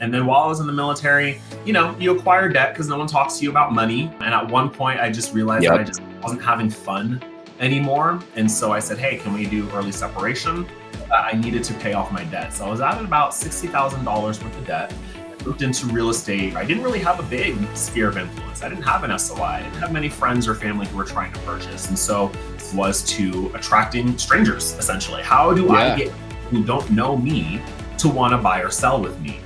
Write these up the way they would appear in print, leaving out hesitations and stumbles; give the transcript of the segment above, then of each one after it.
And then while I was in the military, you acquire debt because no one talks to you about money. And at one point, I just realized that I just wasn't having fun anymore. And so I said, hey, can we do early separation? I needed to pay off my debt. So I was at about $60,000 worth of debt. I moved into real estate. I didn't really have a big sphere of influence. I didn't have an SOI. I didn't have many friends or family who were trying to purchase. And so it was to attracting strangers, essentially. How do I get people who don't know me to want to buy or sell with me?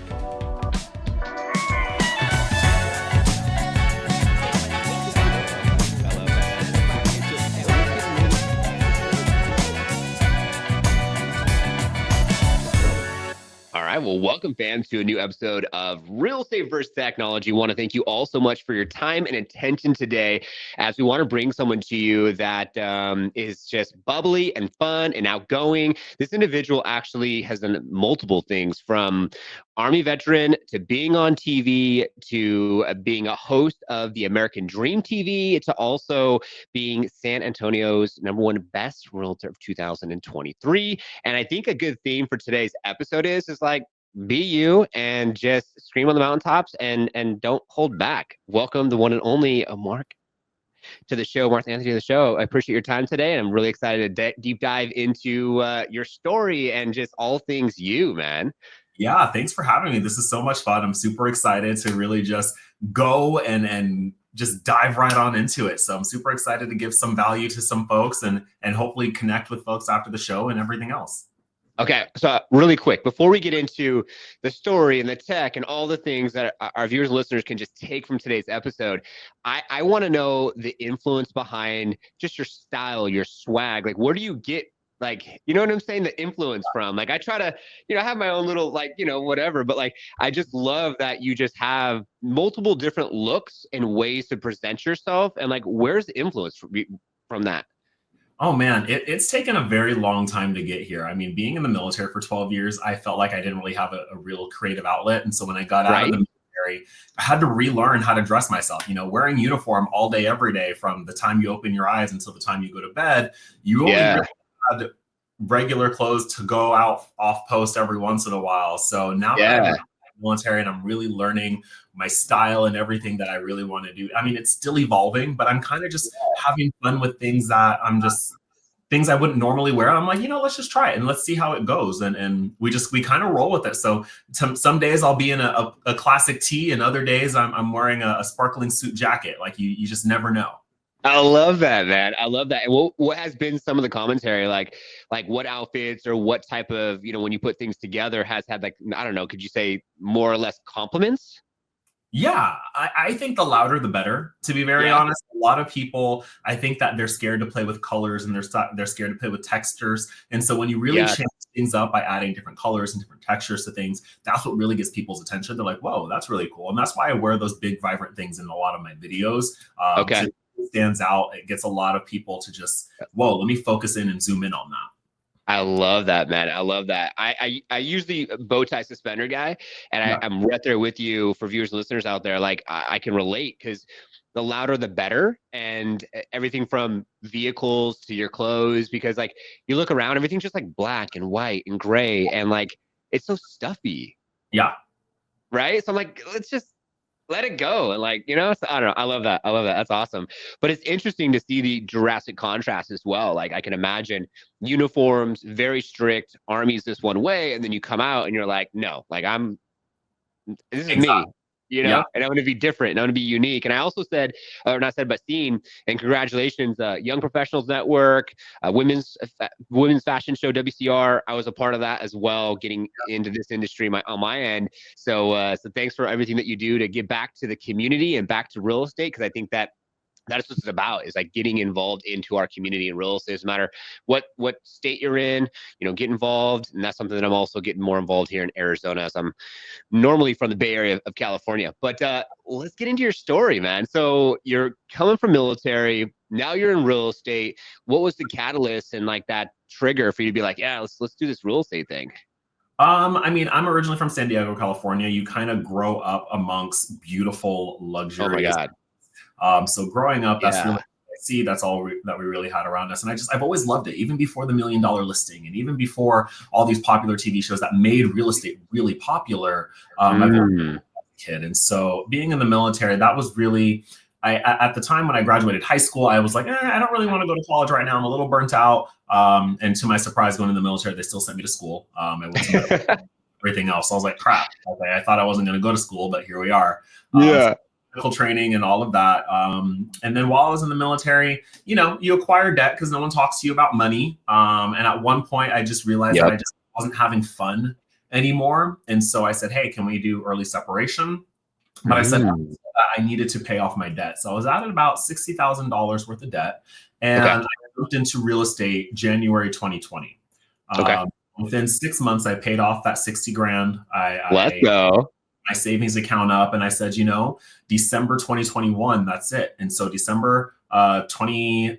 Well, welcome fans to a new episode of Real Estate vs. Technology. I want to thank you all so much for your time and attention today, as we want to bring someone to you that is just bubbly and fun and outgoing. This individual actually has done multiple things, from Army veteran to being on TV to being a host of the American Dream TV to also being San Antonio's #1 best realtor of 2023. And I think a good theme for today's episode is like, be you and just scream on the mountaintops and don't hold back. Welcome the one and only Mark to the show, MarkAnthony to the show. I appreciate your time today, and I'm really excited to deep dive into your story and just all things you, man. Yeah, thanks for having me. This is so much fun. I'm super excited to really just go and just dive right on into it. So I'm super excited to give some value to some folks and hopefully connect with folks after the show and everything else. Okay, so really quick, before we get into the story and the tech and all the things that our viewers and listeners can just take from today's episode, I want to know the influence behind just your style, your swag. Like, where do you get, like, you know what I'm saying, the influence from? Like, I try to, have my own little, like, whatever, but like, I just love that you just have multiple different looks and ways to present yourself. And like, where's the influence from that? Oh man, it's taken a very long time to get here. I mean, being in the military for 12 years, I felt like I didn't really have a real creative outlet. And so when I got out of the military, I had to relearn how to dress myself. Wearing uniform all day, every day, from the time you open your eyes until the time you go to bed, you only really had regular clothes to go out off post every once in a while. So now that I'm in the military and I'm really learning my style and everything that I really want to do. I mean, it's still evolving, but I'm kind of just having fun with things that things I wouldn't normally wear. I'm like, let's just try it and let's see how it goes. And we kind of roll with it. So some days I'll be in a classic tee, and other days I'm wearing a sparkling suit jacket. Like you just never know. I love that, man. I love that. And what has been some of the commentary, like what outfits or what type of, when you put things together has had, like, I don't know, could you say more or less compliments? Yeah, I think the louder the better, to be very honest. A lot of people, I think that they're scared to play with colors and they're scared to play with textures. And so when you really change things up by adding different colors and different textures to things, that's what really gets people's attention. They're like, whoa, that's really cool. And that's why I wear those big, vibrant things in a lot of my videos. It stands out. It gets a lot of people to just, whoa, let me focus in and zoom in on that. I love that, man. I love that. I usually bow tie suspender guy, and I'm right there with you for viewers and listeners out there. Like, I can relate, because the louder the better, and everything from vehicles to your clothes, because like you look around, everything's just like black and white and gray, and like it's so stuffy. Yeah. Right. So I'm like, let's just let it go. And like, so I don't know. I love that. I love that. That's awesome. But it's interesting to see the drastic contrast as well. Like, I can imagine uniforms, very strict, Army's this one way, and then you come out and you're like, no, like this is me. And I want to be different, and I want to be unique. And I also said, or not said, but seen, and congratulations, Young Professionals Network, women's fashion show, WCR. I was a part of that as well, getting into this industry on my end. So thanks for everything that you do to give back to the community and back to real estate, because I think that's what it's about, is like getting involved into our community in real estate. Doesn't matter what state you're in, get involved. And that's something that I'm also getting more involved here in Arizona, as I'm normally from the Bay Area of California. But let's get into your story, man. So you're coming from military, now you're in real estate. What was the catalyst and like that trigger for you to be like, yeah, let's do this real estate thing? I mean, I'm originally from San Diego, California. You kind of grow up amongst beautiful luxury. Oh my God. So growing up, that's really what I see, that's all that we really had around us. And I've always loved it, even before the $1 Million Listing, and even before all these popular TV shows that made real estate really popular. I've always been a kid. And so being in the military, that was really, at the time when I graduated high school, I was like, I don't really want to go to college right now. I'm a little burnt out. And to my surprise, going in the military, they still sent me to school. I went to everything else. So I was like, crap. Okay, I thought I wasn't going to go to school, but here we are. So medical training and all of that. And then while I was in the military, you acquire debt because no one talks to you about money. And at one point, I just realized that I just wasn't having fun anymore. And so I said, hey, can we do early separation? But I said I needed to pay off my debt. So I was at about $60,000 worth of debt. And I moved into real estate January 2020. Within 6 months, I paid off that 60 grand. Let's go. My savings account up, and I said, December 2021, that's it. And so December 22nd,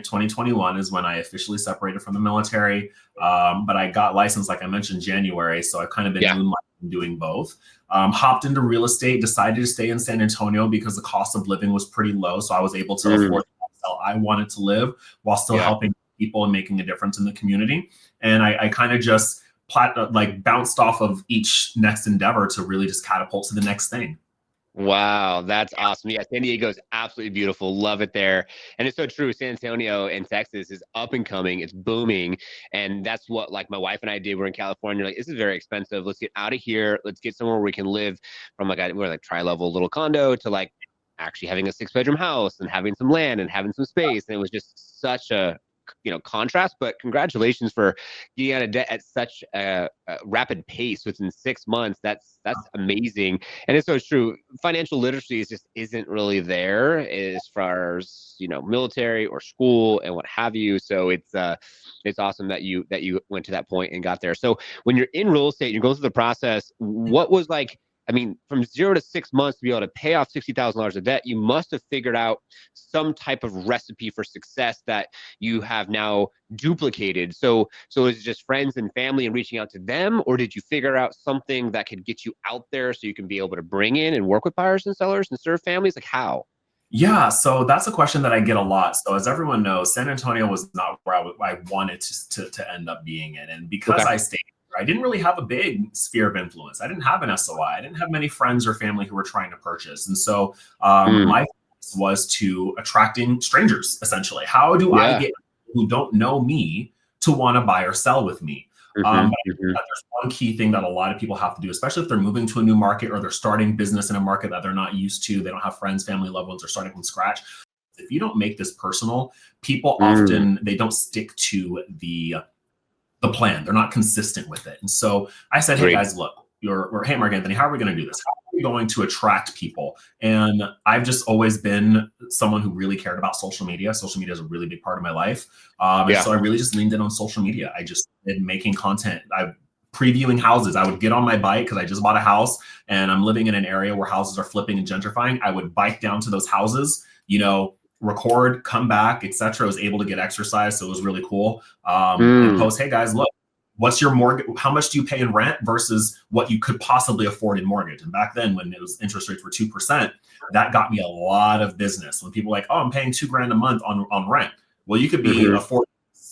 2021 is when I officially separated from the military. But I got licensed, like I mentioned, January. So I've kind of been moonlighting, doing both. Hopped into real estate, decided to stay in San Antonio because the cost of living was pretty low. So I was able to afford the lifestyle I wanted to live while still helping people and making a difference in the community. And I kind of just bounced off of each next endeavor to really just catapult to the next thing. Wow, that's awesome. Yeah, San Diego is absolutely beautiful. Love it there. And it's so true. San Antonio in Texas is up and coming. It's booming. And that's what my wife and I did. We're in California. This is very expensive. Let's get out of here. Let's get somewhere where we can live from we're tri-level little condo to actually having a 6-bedroom house and having some land and having some space. And it was just such a contrast, but congratulations for getting out of debt at such a rapid pace within 6 months. That's amazing. And it's so true. Financial literacy isn't really there as far as, military or school and what have you. So it's awesome that you went to that point and got there. So when you're in real estate, you're going through the process, what was from 0 to 6 months to be able to pay off $60,000 of debt, you must have figured out some type of recipe for success that you have now duplicated. So is it just friends and family and reaching out to them, or did you figure out something that could get you out there so you can be able to bring in and work with buyers and sellers and serve families? How? Yeah, so that's a question that I get a lot. So as everyone knows, San Antonio was not where I wanted to end up being in. And because I stayed, I didn't really have a big sphere of influence. I didn't have an SOI. I didn't have many friends or family who were trying to purchase. And so my focus was to attracting strangers, essentially. How do I get people who don't know me to want to buy or sell with me? There's one key thing that a lot of people have to do, especially if they're moving to a new market or they're starting business in a market that they're not used to. They don't have friends, family, loved ones, they're starting from scratch. If you don't make this personal, people often, they don't stick to the plan. They're not consistent with it. And so I said, hey guys, look, hey, MarkAnthony, how are we going to do this? How are we going to attract people? And I've just always been someone who really cared about social media. Social media is a really big part of my life. And so I really just leaned in on social media. I just been making content. I previewing houses. I would get on my bike because I just bought a house and I'm living in an area where houses are flipping and gentrifying. I would bike down to those houses, record, come back, etc. I was able to get exercise, so it was really cool. And post, hey guys, look, what's your mortgage? How much do you pay in rent versus what you could possibly afford in mortgage? And back then, when interest rates were 2%, that got me a lot of business. When people were like, oh, I'm paying $2,000 a month on rent. Well, you could be a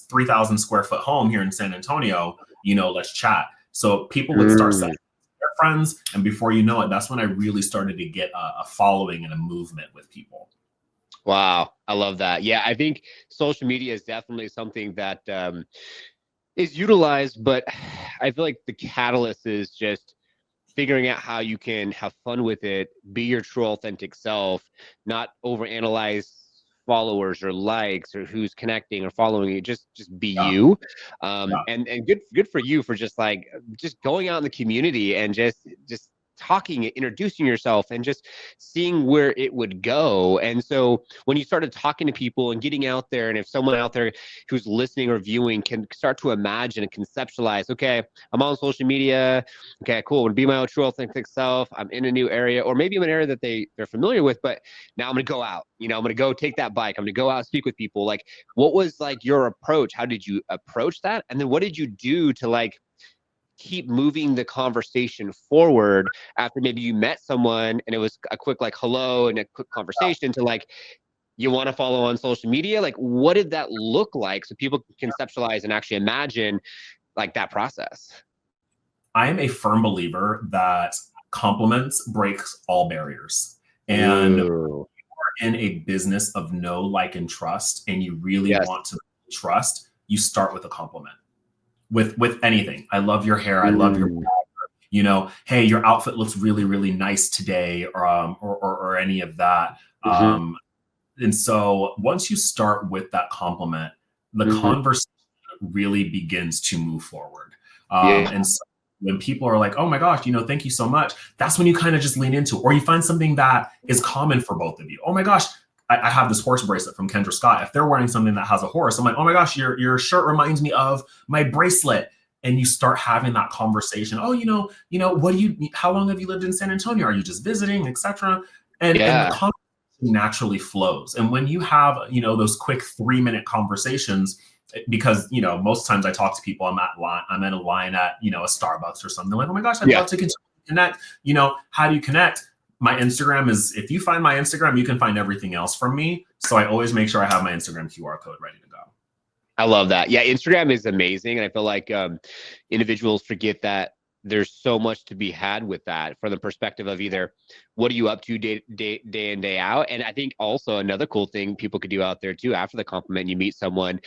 3,000 square foot home here in San Antonio. Let's chat. So people would start selling their friends, and before you know it, that's when I really started to get a following and a movement with people. Wow. I love that. Yeah. I think social media is definitely something that is utilized, but I feel like the catalyst is just figuring out how you can have fun with it, be your true authentic self, not overanalyze followers or likes or who's connecting or following you. Just be you. And good for you for just going out in the community and just talking, introducing yourself and just seeing where it would go. And so when you started talking to people and getting out there, and if someone out there who's listening or viewing can start to imagine and conceptualize, okay, I'm on social media. Okay, cool. I'm gonna be my own true authentic self. I'm in a new area, or maybe I'm in an area that they're familiar with, but now I'm gonna go out, I'm gonna go take that bike. I'm gonna go out and speak with people. What was your approach? How did you approach that? And then what did you do to keep moving the conversation forward after maybe you met someone and it was a quick hello and a quick conversation to you want to follow on social media? Like, what did that look like so people can conceptualize and actually imagine like that process? I am a firm believer that compliments breaks all barriers. And Ooh. in a business of know, like, and trust, and you really Yes. want to trust, you start with a compliment. With anything. I love your hair. I love your, Mm. hey, your outfit looks really, really nice today, or any of that. Mm-hmm. And so once you start with that compliment, the Mm-hmm. conversation really begins to move forward. Yeah. And so when people are like, oh my gosh, thank you so much, that's when you kind of just lean into it. Or you find something that is common for both of you. Oh my gosh, I have this horse bracelet from Kendra Scott. If they're wearing something that has a horse, I'm like, oh my gosh, your shirt reminds me of my bracelet. And you start having that conversation. Oh, how long have you lived in San Antonio? Are you just visiting, etc.? And the Yeah. conversation naturally flows. And when you have, those quick 3-minute conversations, because most times I talk to people, I'm in a line at a Starbucks or something, like, oh my gosh, I'd Yeah. love to continue to connect. How do you connect? My Instagram is, if you find my Instagram, you can find everything else from me. So I always make sure I have my Instagram QR code ready to go. I love that. Yeah, Instagram is amazing. And I feel like individuals forget that there's so much to be had with that from the perspective of either what are you up to day in, day out. And I think also another cool thing people could do out there too, after the compliment, you meet someone,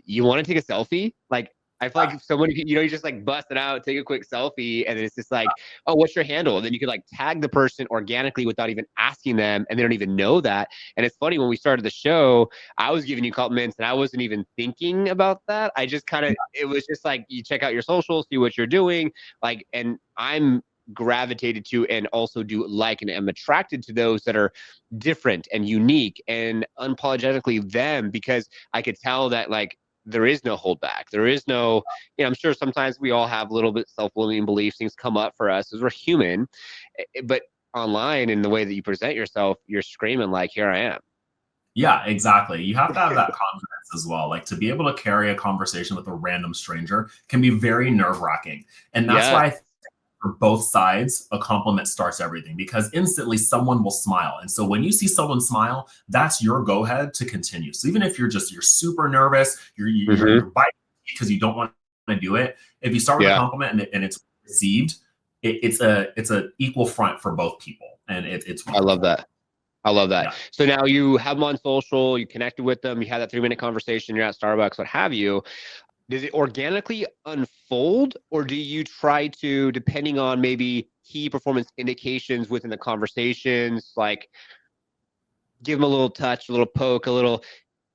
you want to take a selfie. Like, I feel like if someone, you just like bust it out, take a quick selfie, and it's just like, oh, what's your handle? And then you could like tag the person organically without even asking them, and they don't even know that. And it's funny, when we started the show, I was giving you compliments and I wasn't even thinking about that. I just kind of, it was just like, you check out your socials, see what you're doing. Like, and I'm gravitated to and also do like and am attracted to those that are different and unique and unapologetically them, because I could tell that like there is no holdback. There is no, I'm sure sometimes we all have a little bit self-limiting beliefs, things come up for us as we're human, but online in the way that you present yourself, you're screaming like, here I am. Yeah, exactly. You have to have that confidence as well. Like, to be able to carry a conversation with a random stranger can be very nerve-wracking. And that's Yeah. why I think for both sides, a compliment starts everything, because instantly someone will smile. And so when you see someone smile, that's your go ahead to continue. So even if you're super nervous, you're biting because you don't want to do it. If you start with a compliment and it's received, it's a equal front for both people. And it's wonderful. I love that. I love that. Yeah. So now you have them on social, you connected with them, you had that 3-minute conversation, you're at Starbucks, what have you. Does it organically unfold, or do you try to, depending on maybe key performance indications within the conversations, like give them a little touch, a little poke, a little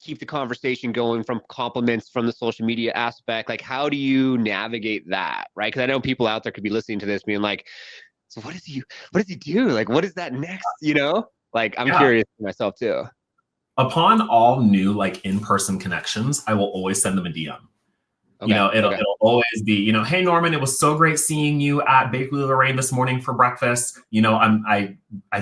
keep the conversation going from compliments from the social media aspect? Like, how do you navigate that? Right. Because I know people out there could be listening to this being like, so what does he do? Like, what is that next? Like, I'm curious myself too. Upon all new like in-person connections, I will always send them a DM. Okay. It'll always be, hey Norman, it was so great seeing you at Bakery Lorraine this morning for breakfast. I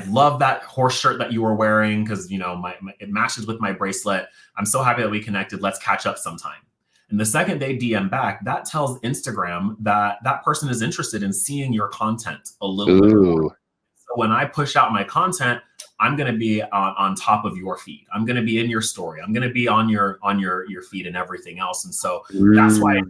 love that horse shirt that you were wearing, because it matches with my bracelet. I'm so happy that we connected. Let's catch up sometime. And the second they DM back, that tells Instagram that that person is interested in seeing your content a little bit more. So when I push out my content, I'm going to be on top of your feed. I'm going to be in your story. I'm going to be on your feed and everything else. And so that's why,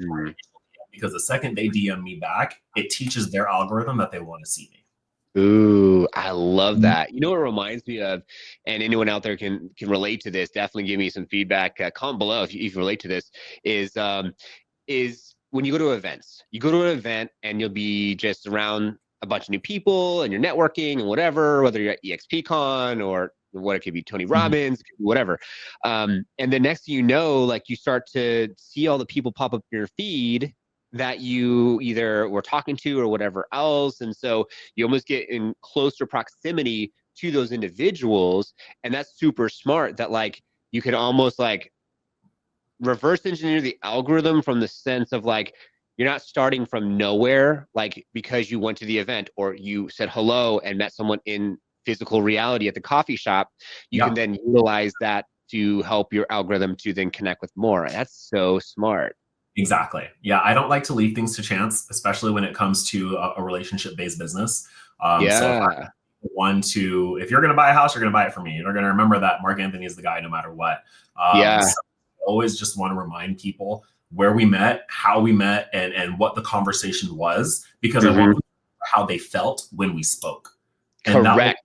because the second they DM me back, it teaches their algorithm that they want to see me. Ooh, I love that. You know what it reminds me of, and anyone out there can relate to this, definitely give me some feedback. Comment below if you relate to this, is when you go to events. You go to an event and you'll be just around a bunch of new people and you're networking and whatever, whether you're at EXPCon or what it could be, Tony Robbins, whatever. And then next thing you know, like you start to see all the people pop up in your feed that you either were talking to or whatever else. And so you almost get in closer proximity to those individuals. And that's super smart, that like you can almost like reverse engineer the algorithm from the sense of like, you're not starting from nowhere, like because you went to the event or you said hello and met someone in physical reality at the coffee shop. You can then utilize that to help your algorithm to then connect with more. That's so smart. Exactly. Yeah. I don't like to leave things to chance, especially when it comes to a relationship-based business. So the one to, if you're going to buy a house, you're going to buy it from me. You're going to remember that Anthony is the guy no matter what. Yeah. So I always just want to remind people where we met, how we met, and what the conversation was, because I want how they felt when we spoke. And Correct.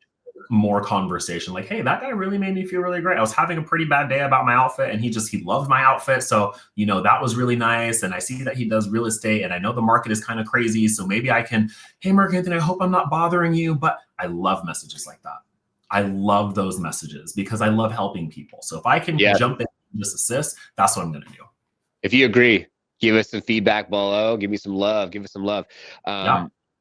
More conversation, like, hey, that guy really made me feel really great. I was having a pretty bad day about my outfit, and he loved my outfit. So, that was really nice. And I see that he does real estate, and I know the market is kind of crazy. So maybe I can, hey, MarkAnthony, I hope I'm not bothering you. But I love messages like that. I love those messages because I love helping people. So if I can jump in and just assist, that's what I'm going to do. If you agree, give us some feedback below. Give me some love. Give us some love.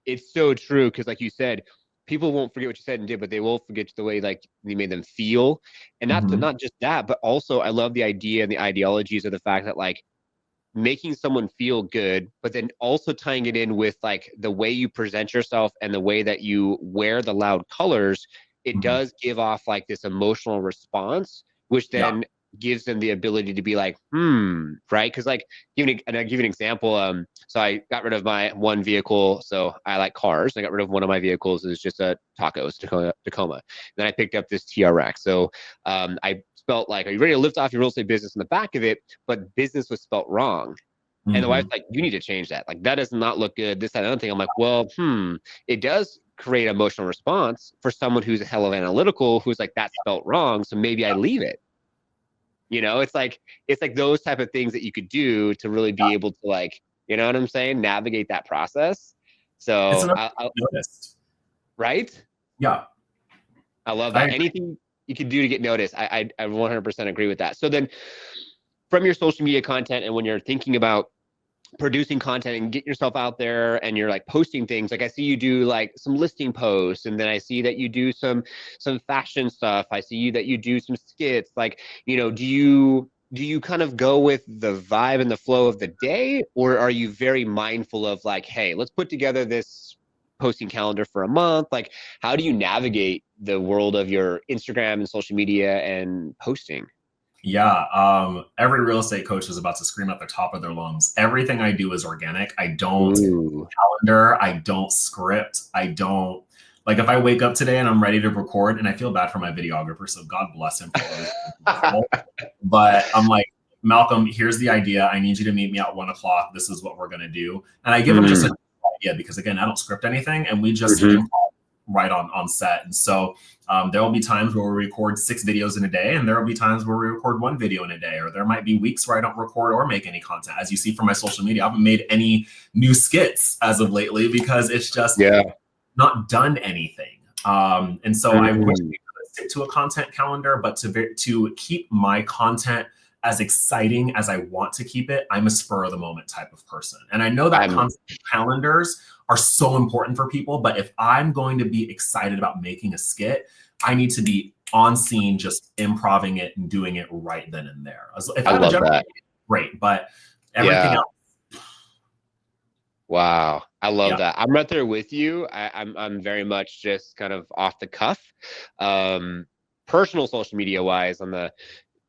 It's so true. Cause like you said, people won't forget what you said and did, but they will forget the way like you made them feel. And not just that, but also I love the idea and the ideologies of the fact that like making someone feel good, but then also tying it in with like the way you present yourself and the way that you wear the loud colors, it does give off like this emotional response, which then gives them the ability to be like, right? Because like, I'll give you an example. So I got rid of my one vehicle. So I like cars. I got rid of one of my vehicles. It was just a Tacoma. Then I picked up this TRX. So I spelt like, are you ready to lift off your real estate business in the back of it? But business was spelt wrong. And the wife's like, you need to change that. Like, that does not look good. This, that, and other thing. I'm like, well, it does create an emotional response for someone who's a hell of analytical, who's like, that's spelt wrong. So maybe I leave it. It's like those type of things that you could do to really be able to like, you know what I'm saying? Navigate that process. So it's noticed. Right? Yeah. I love that. Anything you can do to get noticed. I 100% agree with that. So then from your social media content and when you're thinking about producing content and get yourself out there and you're like posting things, like I see you do like some listing posts, and then I see that you do some fashion stuff. I see that you do some skits. Like, do you kind of go with the vibe and the flow of the day, or are you very mindful of like, hey, let's put together this posting calendar for a month? Like, how do you navigate the world of your Instagram and social media and posting? Yeah. Every real estate coach is about to scream at the top of their lungs. Everything I do is organic. I don't calendar. I don't script. I don't, like, if I wake up today and I'm ready to record, and I feel bad for my videographer, so God bless him for but I'm like, Malcolm, here's the idea. I need you to meet me at 1:00. This is what we're going to do. And I give him just an idea because, again, I don't script anything, and we just improv right on set. And so there will be times where we record 6 videos in a day, and there will be times where we record 1 video in a day, or there might be weeks where I don't record or make any content. As you see from my social media, I haven't made any new skits as of lately because it's just not done anything. And so I wish we could stick to a content calendar, but to keep my content as exciting as I want to keep it, I'm a spur of the moment type of person. And I know that content calendars are so important for people, but if I'm going to be excited about making a skit, I need to be on scene, just improving it and doing it right then and there. If I love that. Great, but everything else. Wow, I love that. I'm right there with you. I'm very much just kind of off the cuff. Personal social media wise, on the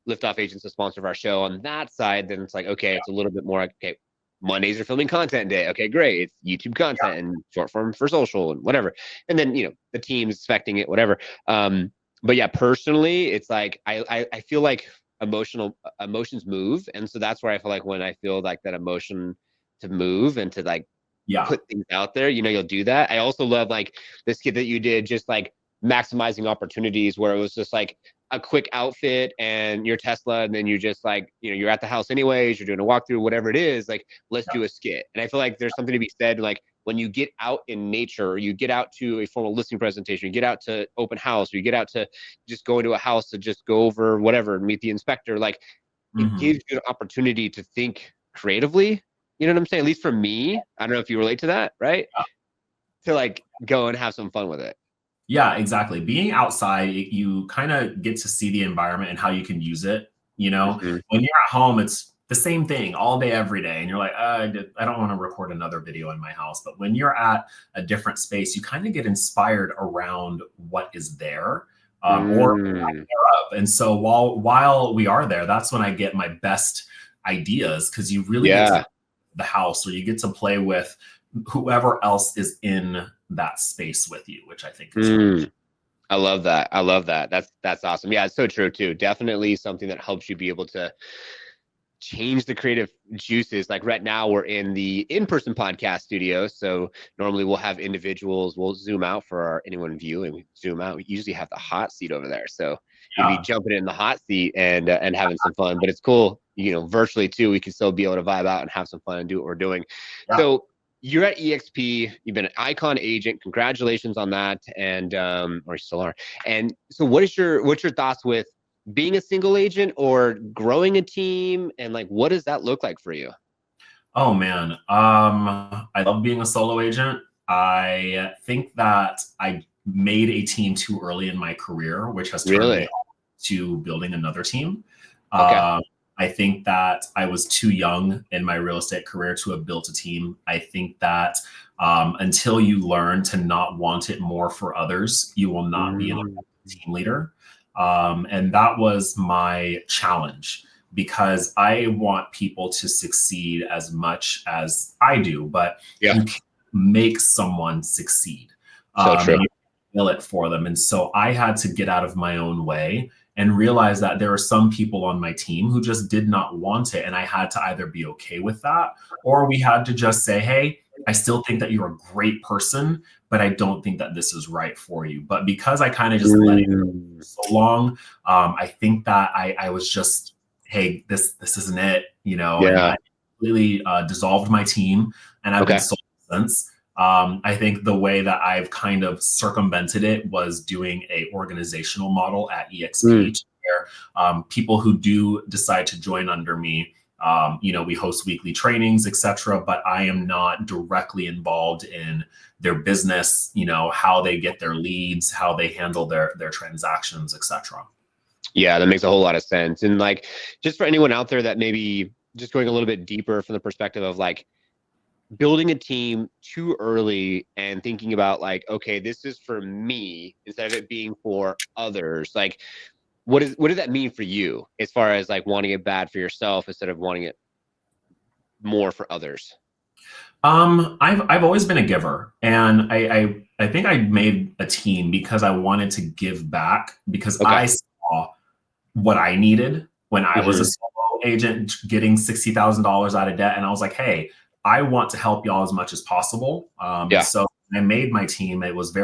Liftoff Agents, a sponsor of our show, on that side, then it's like, okay, it's a little bit more like, okay, Mondays are filming content day. Okay, great. It's YouTube content and short form for social and whatever. And then, the team's expecting it, whatever. But yeah, personally, it's like, I feel like emotions move. And so that's where I feel like when I feel like that emotion to move and to like put things out there, you'll do that. I also love like this skit that you did, just like maximizing opportunities, where it was just like a quick outfit and your Tesla, and then you just like, you're at the house anyways, you're doing a walkthrough, whatever it is, like, let's do a skit. And I feel like there's something to be said, like when you get out in nature, or you get out to a formal listing presentation, you get out to open house, or you get out to just go into a house to just go over whatever and meet the inspector, like it gives you an opportunity to think creatively. You know what I'm saying? At least for me, I don't know if you relate to that, right? To like go and have some fun with it. Yeah, exactly. Being outside, you kind of get to see the environment and how you can use it. When you're at home, it's the same thing all day, every day. And you're like, I don't want to record another video in my house. But when you're at a different space, you kind of get inspired around what is there or thereof. And so while we are there, that's when I get my best ideas, because you really get to the house, or you get to play with whoever else is in that space with you, which I think is really. I love that. I love that. That's awesome. Yeah, it's so true too. Definitely something that helps you be able to change the creative juices. Like right now we're in the in-person podcast studio. So normally we'll have individuals, we'll zoom out for anyone viewing, we zoom out. We usually have the hot seat over there. So you'd be jumping in the hot seat and having some fun, but it's cool, virtually too, we can still be able to vibe out and have some fun and do what we're doing. Yeah. So you're at EXP, you've been an icon agent. Congratulations on that. And, or you still are. And so what's your thoughts with being a single agent or growing a team, and like what does that look like for you? Oh man, I love being a solo agent. I think that I made a team too early in my career, which has turned me to building another team. Okay. I think that I was too young in my real estate career to have built a team. I think that until you learn to not want it more for others, you will not be an team leader. And that was my challenge, because I want people to succeed as much as I do, but you can't make someone succeed. So true. You will it for them. And so I had to get out of my own way and realize that there are some people on my team who just did not want it. And I had to either be okay with that, or we had to just say, hey, I still think that you're a great person, but I don't think that this is right for you. But because I kind of just let it go for so long, I think that I was just, hey, this isn't it, and I completely dissolved my team, and I've been sold since. I think the way that I've kind of circumvented it was doing a organizational model at EXP, where people who do decide to join under me, we host weekly trainings, etc. But I am not directly involved in their business, how they get their leads, how they handle their transactions, etc. Yeah, that makes a whole lot of sense. And like, just for anyone out there that maybe just going a little bit deeper from the perspective of like building a team too early and thinking about like, okay, this is for me instead of it being for others. Like, what did that mean for you as far as like wanting it bad for yourself instead of wanting it more for others? I've always been a giver, and I think I made a team because I wanted to give back, because I saw what I needed when I was a solo agent getting $60,000 out of debt, and I was like, hey, I want to help y'all as much as possible. So I made my team. It was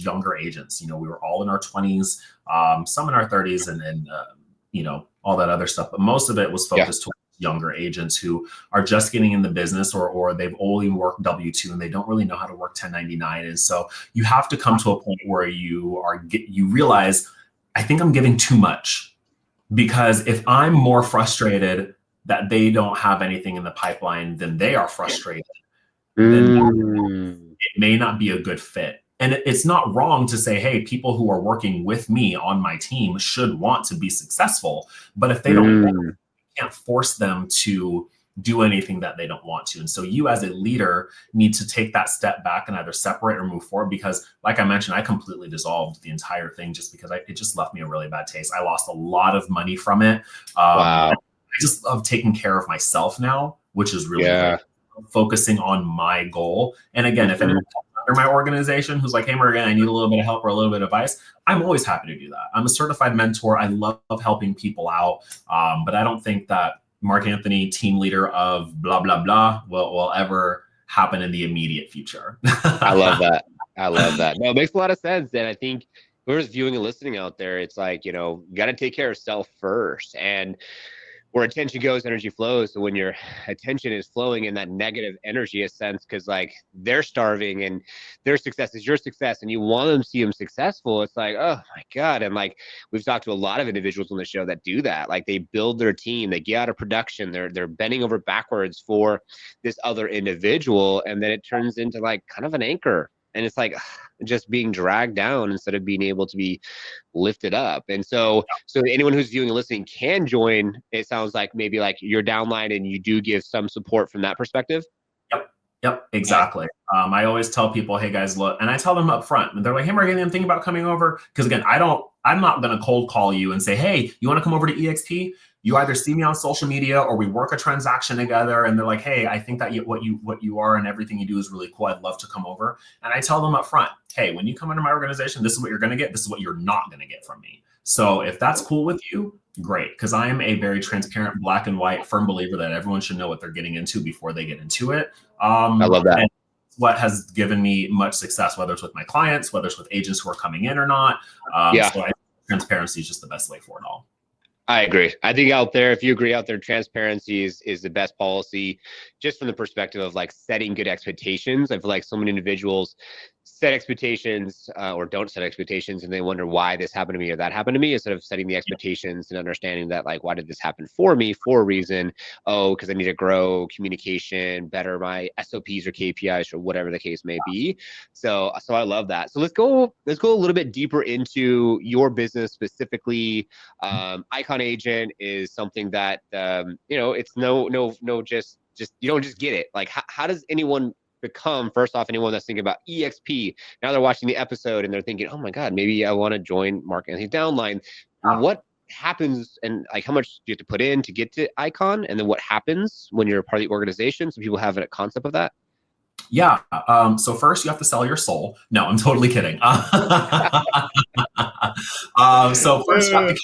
younger agents. We were all in our 20s, some in our 30s, and all that other stuff. But most of it was focused towards younger agents who are just getting in the business, or they've only worked W-2 and they don't really know how to work 1099. And so you have to come to a point where you realize, I think I'm giving too much, because if I'm more frustrated that they don't have anything in the pipeline than they are frustrated, then it may not be a good fit. And it's not wrong to say, hey, people who are working with me on my team should want to be successful. But if they don't, you can't force them to do anything that they don't want to. And so you as a leader need to take that step back and either separate or move forward, because like I mentioned, I completely dissolved the entire thing just because it just left me a really bad taste. I lost a lot of money from it. Wow. I just love taking care of myself now, which is really great. Focusing on my goal. And again, if anyone under my organization who's like, hey, Morgan, I need a little bit of help or a little bit of advice, I'm always happy to do that. I'm a certified mentor. I love helping people out. But I don't think that MarkAnthony, team leader of blah, blah, blah, will ever happen in the immediate future. I love that. I love that. No, it makes a lot of sense. And I think whoever's viewing and listening out there, it's like, you got to take care of self first. And where attention goes, energy flows. So when your attention is flowing in that negative energy, a sense, because like they're starving and their success is your success and you want them to see them successful, it's like, oh my God. And like we've talked to a lot of individuals on the show that do that. Like they build their team, they get out of production, they're bending over backwards for this other individual. And then it turns into like kind of an anchor. And it's like just being dragged down instead of being able to be lifted up. And so anyone who's viewing and listening can join. It sounds like maybe like you're downline and you do give some support from that perspective. Yep, exactly. I always tell people, hey guys, look, and I tell them up front, and they're like, hey, Mark, I'm thinking about coming over. Because again, I'm not going to cold call you and say, hey, you want to come over to EXP? You either see me on social media or we work a transaction together, and they're like, hey, I think that what you are and everything you do is really cool. I'd love to come over. And I tell them up front, hey, when you come into my organization, this is what you're going to get. This is what you're not going to get from me. So if that's cool with you, great. Because I am a very transparent, black and white, firm believer that everyone should know what they're getting into before they get into it. I love that. What has given me much success, whether it's with my clients, whether it's with agents who are coming in or not. So transparency is just the best way for it all. I agree. I think out there, if you agree out there, transparency is the best policy, just from the perspective of like setting good expectations. I feel like so many individuals set expectations or don't set expectations, and they wonder why this happened to me or that happened to me, instead of setting the expectations and understanding that, like, why did this happen for me for a reason? Oh, because I need to grow communication, better my SOPs or KPIs or whatever the case may be. So I love that. So let's go a little bit deeper into your business specifically. Icon Agent is something that it's just you don't just get it. Like, how does anyone become, first off, anyone that's thinking about EXP, now they're watching the episode and they're thinking, oh my God, maybe I want to join MarkAnthony Downline. What happens, and like how much do you have to put in to get to Icon? And then what happens when you're a part of the organization, so people have a concept of that? Yeah. So first you have to sell your soul. No, I'm totally kidding. So first you have to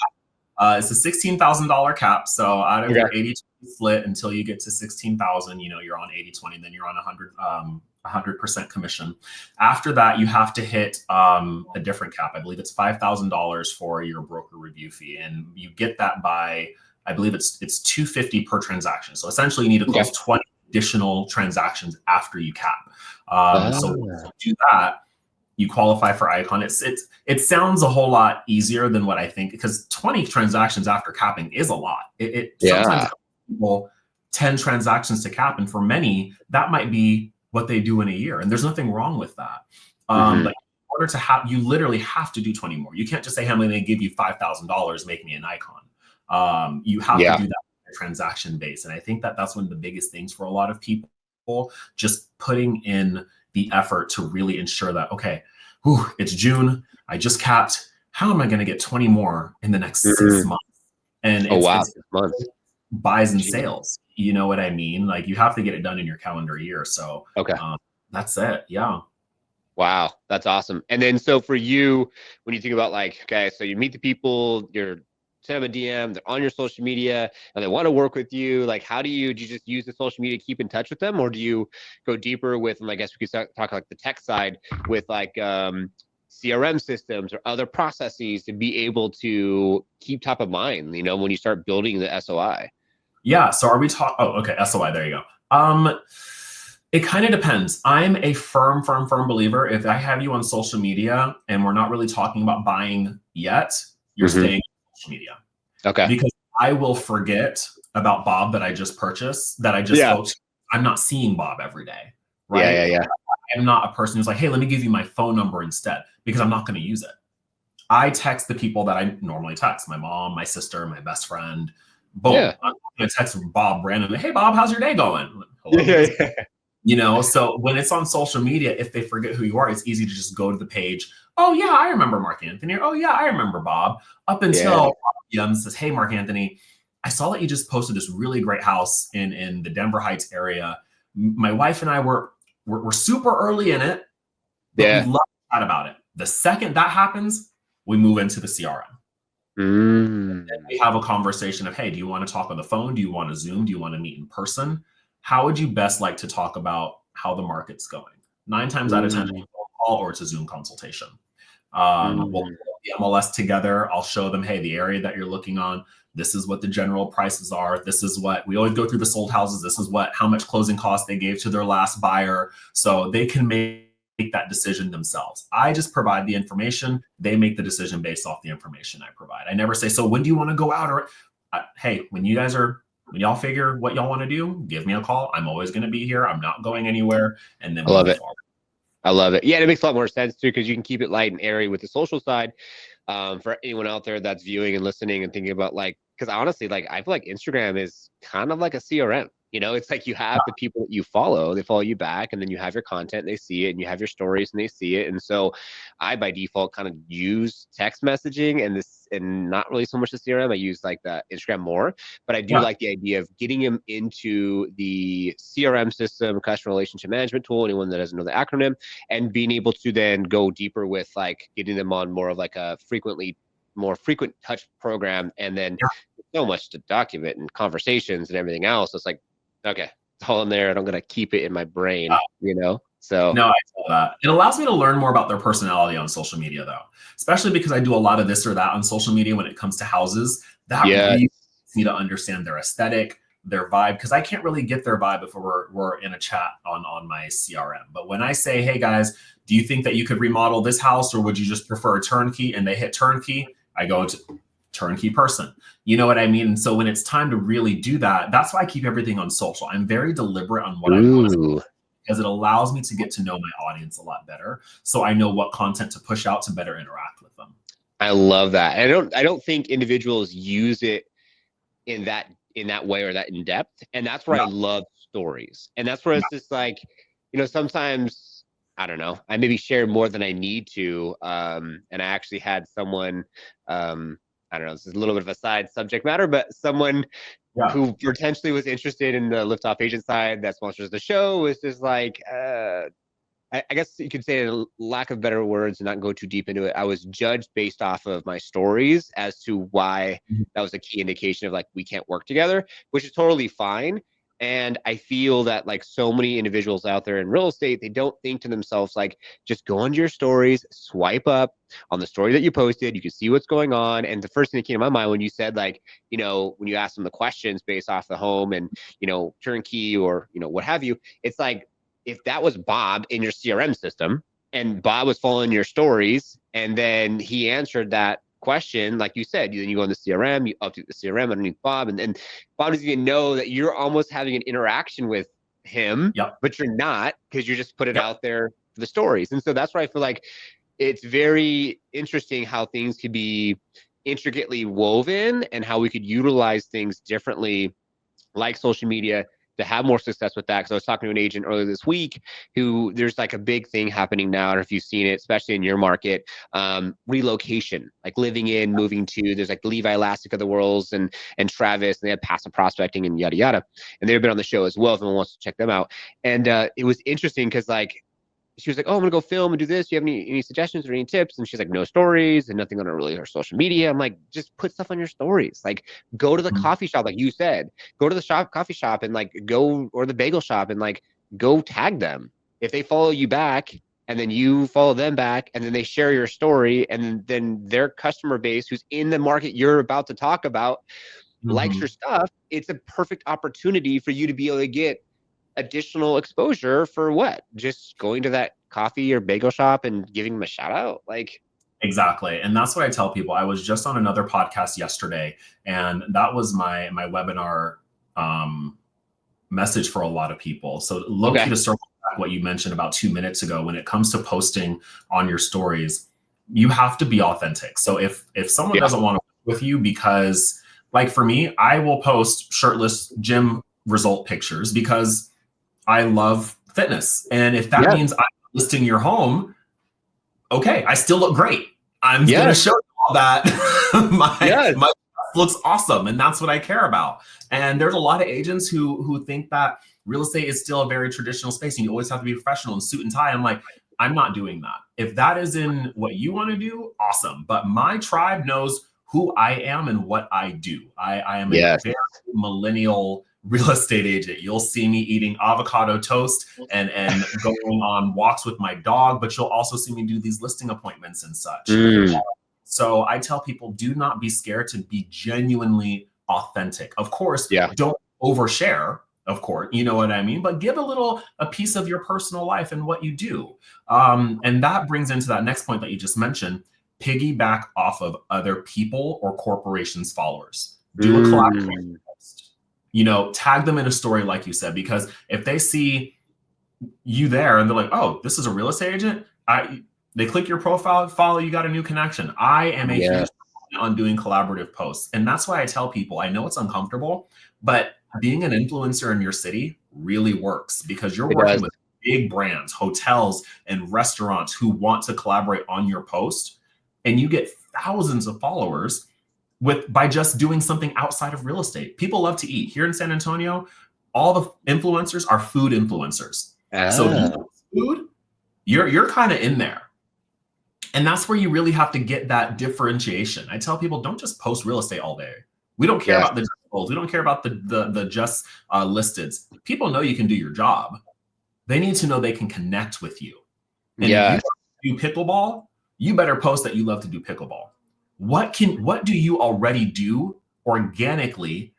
it's a $16,000 cap. So out of your 80-20 split, until you get to 16,000, you're on 80-20, then you're on 100% commission. After that, you have to hit a different cap. I believe it's $5,000 for your broker review fee, and you get that by, I believe it's $250 per transaction. So essentially, you need to close 20 additional transactions after you cap. So once you do that, you qualify for Icon. It sounds a whole lot easier than what I think, because 20 transactions after capping is a lot. Sometimes people 10 transactions to cap, and for many that might be what they do in a year, and there's nothing wrong with that. But in order to have, you literally have to do 20 more. You can't just say, hey, I'm going to give you $5,000, make me an Icon. You have to do that transaction base, and I think that's one of the biggest things for a lot of people, just putting in the effort to really ensure that, okay, it's June, I just capped, how am I going to get 20 more in the next 6 months? And it's buys and sales, you know what I mean? Like, you have to get it done in your calendar year. So that's it. Yeah. Wow, that's awesome. And then, so for you, when you think about, like, okay, so you meet the people, you're send them a DM, they're on your social media and they want to work with you. Like, how do you just use the social media to keep in touch with them? Or do you go deeper with, and I guess we could talk like the tech side with like CRM systems or other processes to be able to keep top of mind, when you start building the SOI? Yeah. So are we talking, okay. SOI, there you go. It kind of depends. I'm a firm believer. If I have you on social media and we're not really talking about buying yet, you're staying social media. Okay. Because I will forget about Bob that I just purchased, that I just spoke to. I'm not seeing Bob every day. Right. Yeah. I'm not a person who's like, hey, let me give you my phone number instead, because I'm not going to use it. I text the people that I normally text: my mom, my sister, my best friend. Boom. I'm going to text Bob randomly. Hey, Bob, how's your day going? Hello. So when it's on social media, if they forget who you are, it's easy to just go to the page. Oh yeah, I remember MarkAnthony. Oh yeah, I remember Bob. Up until Bob says, hey, MarkAnthony, I saw that you just posted this really great house in the Denver Heights area. My wife and I we're super early in it, but we love to chat about it. The second that happens, we move into the CRM. And then we have a conversation of, hey, do you want to talk on the phone? Do you want to Zoom? Do you want to meet in person? How would you best like to talk about how the market's going? 9 times out of 10, it's a phone call or it's a Zoom consultation. We'll put the MLS together. I'll show them, hey, the area that you're looking on, this is what the general prices are. This is what we always go through the sold houses. This is how much closing costs they gave to their last buyer, so they can make that decision themselves. I just provide the information. They make the decision based off the information I provide. I never say, so when do you want to go out? Or hey, when y'all figure what y'all want to do, give me a call. I'm always going to be here. I'm not going anywhere. And then I love it. I love it. Yeah, it makes a lot more sense too, because you can keep it light and airy with the social side. For anyone out there that's viewing and listening and thinking about, like, because honestly, like, I feel like Instagram is kind of like a CRM. You know, it's like you have the people that you follow, they follow you back, and then you have your content, they see it, and you have your stories and they see it. And so I by default kind of use text messaging and not really so much the CRM. I use like the Instagram more, but I do Yeah. like the idea of getting them into the CRM system, customer relationship management tool, anyone that doesn't know the acronym, and being able to then go deeper with like getting them on more of like a more frequent touch program, and then so much to document and conversations and everything else. It's like, okay, it's all in there, and I'm gonna keep it in my brain, you know. So No, I feel that. It allows me to learn more about their personality on social media, though, especially because I do a lot of this or that on social media when it comes to houses. That yeah, really helps me to understand their aesthetic, their vibe, because I can't really get their vibe if we're in a chat on my CRM. But when I say, hey guys, do you think that you could remodel this house, or would you just prefer a turnkey? And they hit turnkey, I go to turnkey person. You know what I mean? And so when it's time to really do that, that's why I keep everything on social. I'm very deliberate on what I post, because it allows me to get to know my audience a lot better. So I know what content to push out to better interact with them. I love that. And I don't think individuals use it in that way or that in depth. And that's where I love stories. And that's where it's just like, you know, sometimes I don't know, I maybe share more than I need to. And I actually had someone, I don't know, this is a little bit of a side subject matter, but someone who potentially was interested in the Lift Off Agent side that sponsors the show was just like, I guess you could say, in lack of better words and not go too deep into it, I was judged based off of my stories as to why that was a key indication of like, we can't work together, which is totally fine. And I feel that like so many individuals out there in real estate, they don't think to themselves, like, just go into your stories, swipe up on the story that you posted, you can see what's going on. And the first thing that came to my mind when you said, like, you know, when you ask them the questions based off the home and, you know, turnkey or, you know, what have you, it's like, if that was Bob in your CRM system and Bob was following your stories and then he answered that question, like you said, then you go in the CRM, you update the CRM underneath Bob, and then Bob doesn't even know that you're almost having an interaction with him, but you're not, because you just put it out there for the stories. And so that's why I feel like it's very interesting how things could be intricately woven and how we could utilize things differently, like social media, to have more success with that. Because I was talking to an agent earlier this week who there's like a big thing happening now. I don't know if you've seen it, especially in your market, relocation, like living in, moving to, there's like Levi Elastic of the worlds and Travis, and they have passive prospecting and yada, yada. And they've been on the show as well if anyone wants to check them out. And it was interesting because like, she was like, oh, I'm gonna go film and do this. Do you have any suggestions or any tips? And she's like, no stories and nothing on her social media. I'm like, just put stuff on your stories. Like, go to the coffee shop, like you said, go to the coffee shop and like go, or the bagel shop, and like go tag them. If they follow you back and then you follow them back and then they share your story, and then their customer base who's in the market you're about to talk about likes your stuff, it's a perfect opportunity for you to be able to get additional exposure for what? Just going to that coffee or bagel shop and giving them a shout out. Like, exactly. And that's what I tell people. I was just on another podcast yesterday, and that was my webinar message for a lot of people. So to circle back what you mentioned about 2 minutes ago, when it comes to posting on your stories, you have to be authentic. So if someone doesn't want to work with you, because like for me, I will post shirtless gym result pictures because I love fitness. And if that means I'm listing your home, okay, I still look great. I'm going to show you all that. my looks awesome. And that's what I care about. And there's a lot of agents who think that real estate is still a very traditional space and you always have to be professional in suit and tie. I'm like, I'm not doing that. If that is in what you want to do, awesome. But my tribe knows who I am and what I do. I am a very millennial real estate agent. You'll see me eating avocado toast and going on walks with my dog, but you'll also see me do these listing appointments and such. So I tell people, do not be scared to be genuinely authentic. Of course, don't overshare, of course, you know what I mean? But give a piece of your personal life and what you do. And that brings into that next point that you just mentioned, piggyback off of other people or corporations' followers. Do a collaboration post. You know, tag them in a story, like you said, because if they see you there and they're like, oh, this is a real estate agent, they click your profile, follow, you got a new connection. I am a huge on doing collaborative posts. And that's why I tell people, I know it's uncomfortable, but being an influencer in your city really works because you're It working does. with big brands, hotels, and restaurants who want to collaborate on your post, and you get thousands of followers by just doing something outside of real estate. People love to eat. Here in San Antonio, all the influencers are food influencers. So if you Ah, like food, you're kind of in there. And that's where you really have to get that differentiation. I tell people, don't just post real estate all day. We don't care yes. about the goals. We don't care about the just listeds. People know you can do your job. They need to know they can connect with you. And if you Yes. do pickleball, you better post that you love to do pickleball. What do you already do organically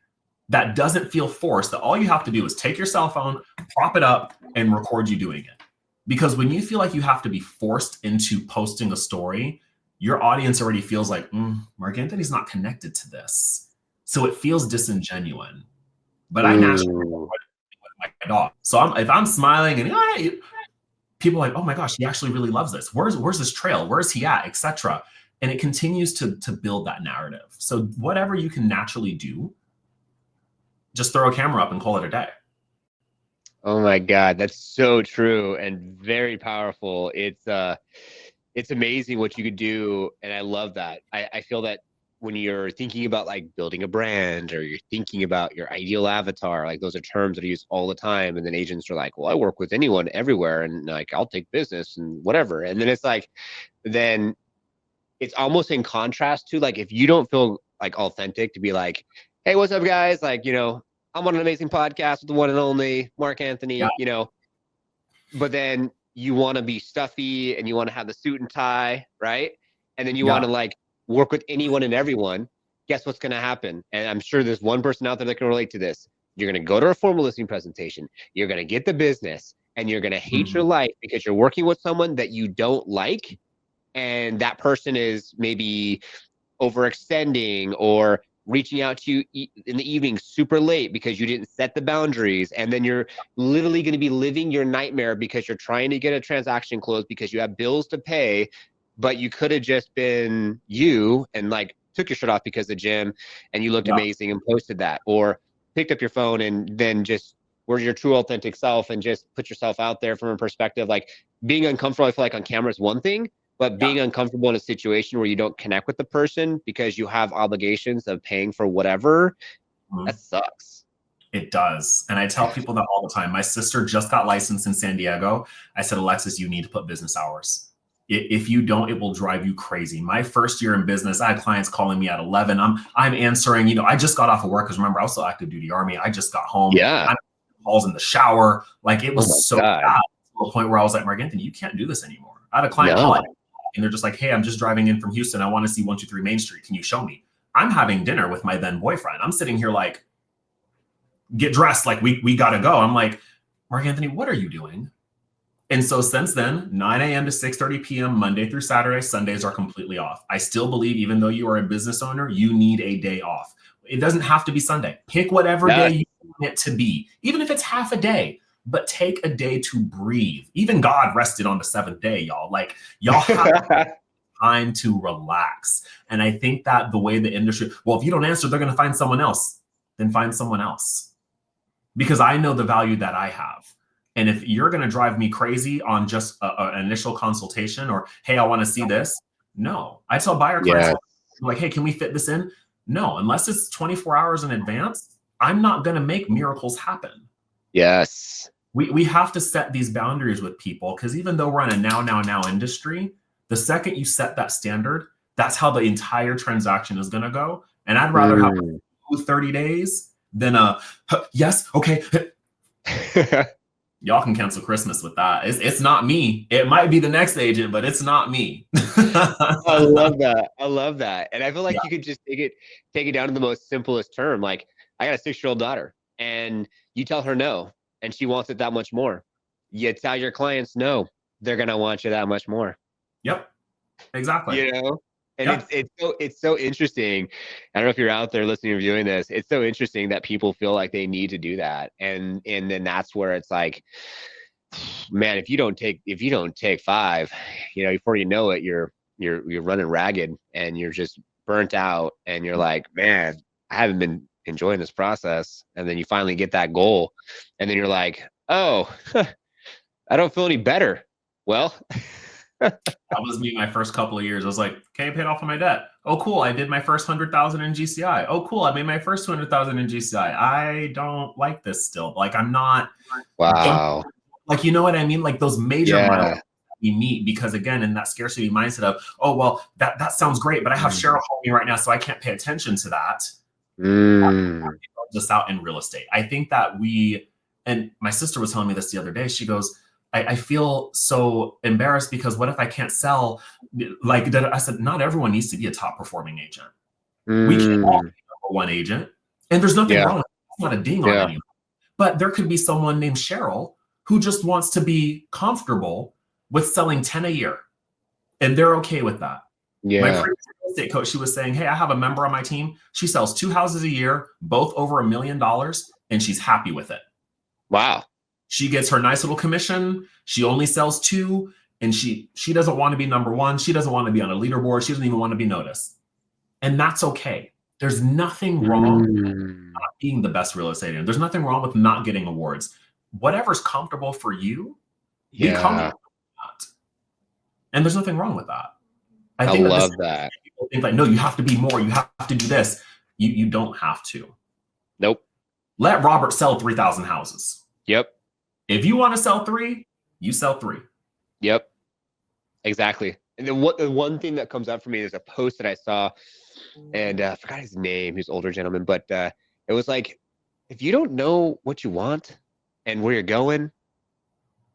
that doesn't feel forced, that all you have to do is take your cell phone, prop it up, and record you doing it? Because when you feel like you have to be forced into posting a story, your audience already feels like, Mark Anthony's not connected to this. So it feels disingenuous. But I naturally Ooh. with my dog. So if I'm smiling and people are like, oh my gosh, he actually really loves this. Where's this trail? Where's he at? Etc. And it continues to build that narrative. So whatever you can naturally do, just throw a camera up and call it a day. Oh my God, that's so true and very powerful. It's amazing what you could do, and I love that. I feel that when you're thinking about like building a brand or you're thinking about your ideal avatar, like those are terms that are used all the time. And then agents are like, well, I work with anyone everywhere and like I'll take business and whatever. And then it's like, then it's almost in contrast to like if you don't feel like authentic to be like, hey, what's up, guys? Like, I'm on an amazing podcast with the one and only Mark Yeah. Anthony, but then you want to be stuffy and you want to have the suit and tie, right? And then you want Yeah. to like work with anyone and everyone. Guess what's going to happen? And I'm sure there's one person out there that can relate to this. You're going to go to a formal listing presentation. You're going to get the business and you're going to hate your life because you're working with someone that you don't like. And that person is maybe overextending or reaching out to you in the evening super late because you didn't set the boundaries. And then you're literally going to be living your nightmare because you're trying to get a transaction closed because you have bills to pay, but you could have just been you and like took your shirt off because of the gym and you looked amazing and posted that, or picked up your phone and then just were your true authentic self and just put yourself out there from a perspective. Like being uncomfortable, I feel like on camera is one thing, but being uncomfortable in a situation where you don't connect with the person because you have obligations of paying for whatever, that sucks. It does. And I tell people that all the time. My sister just got licensed in San Diego. I said, Alexis, you need to put business hours. If you don't, it will drive you crazy. My first year in business, I had clients calling me at 11. I'm answering, I just got off of work because remember, I was still active duty Army. I just got home. Yeah. I'm calls in the shower. Like it was so God. bad to the point where I was like, Mark Anthony, you can't do this anymore. I had a client call it, and they're just like, hey, I'm just driving in from Houston. I want to see 123 Main Street. Can you show me? I'm having dinner with my then boyfriend. I'm sitting here like, get dressed, like we gotta go. I'm like, Mark Anthony, what are you doing? And so since then, 9 a.m. to 6:30 p.m. Monday through Saturday, Sundays are completely off. I still believe, even though you are a business owner, you need a day off. It doesn't have to be Sunday. Pick whatever day you want it to be, even if it's half a day, but take a day to breathe. Even God rested on the seventh day, y'all. Like y'all have time to relax. And I think that the way the industry, well, if you don't answer, they're going to find someone else. Then find someone else. Because I know the value that I have. And if you're going to drive me crazy on just an initial consultation or, hey, I want to see this. No, I tell buyer clients, like, hey, can we fit this in? No, unless it's 24 hours in advance, I'm not going to make miracles happen. Yes. We have to set these boundaries with people because even though we're in a now industry, the second you set that standard, that's how the entire transaction is going to go. And I'd rather have 30 days than yes, okay. Y'all can cancel Christmas with that. It's not me. It might be the next agent, but it's not me. I love that. I love that. And I feel like you could just take it down to the most simplest term. Like I got a 6-year-old daughter and you tell her no, and she wants it that much more. You tell your clients no, they're going to want you that much more. Yep. Exactly. And it's so interesting. I don't know if you're out there listening or viewing this. It's so interesting that people feel like they need to do that. And then that's where it's like, man, if you don't take 5, before you know it, you're running ragged and you're just burnt out and you're like, man, I haven't been enjoying this process. And then you finally get that goal. And then you're like, oh, I don't feel any better. Well, that was me my first couple of years. I was like, okay, I paid off on my debt. Oh, cool. I did my first 100,000 in GCI. Oh, cool. I made my first 200,000 in GCI. I don't like this still. Like, I'm not. wow. Like, you know what I mean? Like those major Yeah. milestones we meet, because again, in that scarcity mindset of, oh, well, that sounds great, but I have Cheryl calling me right now, so I can't pay attention to that. Just out in real estate. I think that and my sister was telling me this the other day. She goes, I feel so embarrassed because what if I can't sell? Like I said, not everyone needs to be a top performing agent. We can all be number one agent, and there's nothing wrong with it. It's not a ding on anyone. But there could be someone named Cheryl who just wants to be comfortable with selling 10 a year, and they're okay with that. Yeah. My previous real estate coach, she was saying, hey, I have a member on my team. She sells 2 houses a year, both over $1 million, and she's happy with it. Wow. She gets her nice little commission. She only sells 2, and she doesn't want to be number one. She doesn't want to be on a leaderboard. She doesn't even want to be noticed. And that's okay. There's nothing wrong with not being the best real estate agent. There's nothing wrong with not getting awards. Whatever's comfortable for you, be comfortable with that. And there's nothing wrong with that. I think love that. People think like, no, you have to be more. You have to do this. You don't have to. Nope. Let Robert sell 3,000 houses. Yep. If you want to sell 3, you sell 3. Yep. Exactly. And then the one thing that comes up for me is a post that I saw, and I forgot his name. He's an older gentleman, but it was like, if you don't know what you want and where you're going,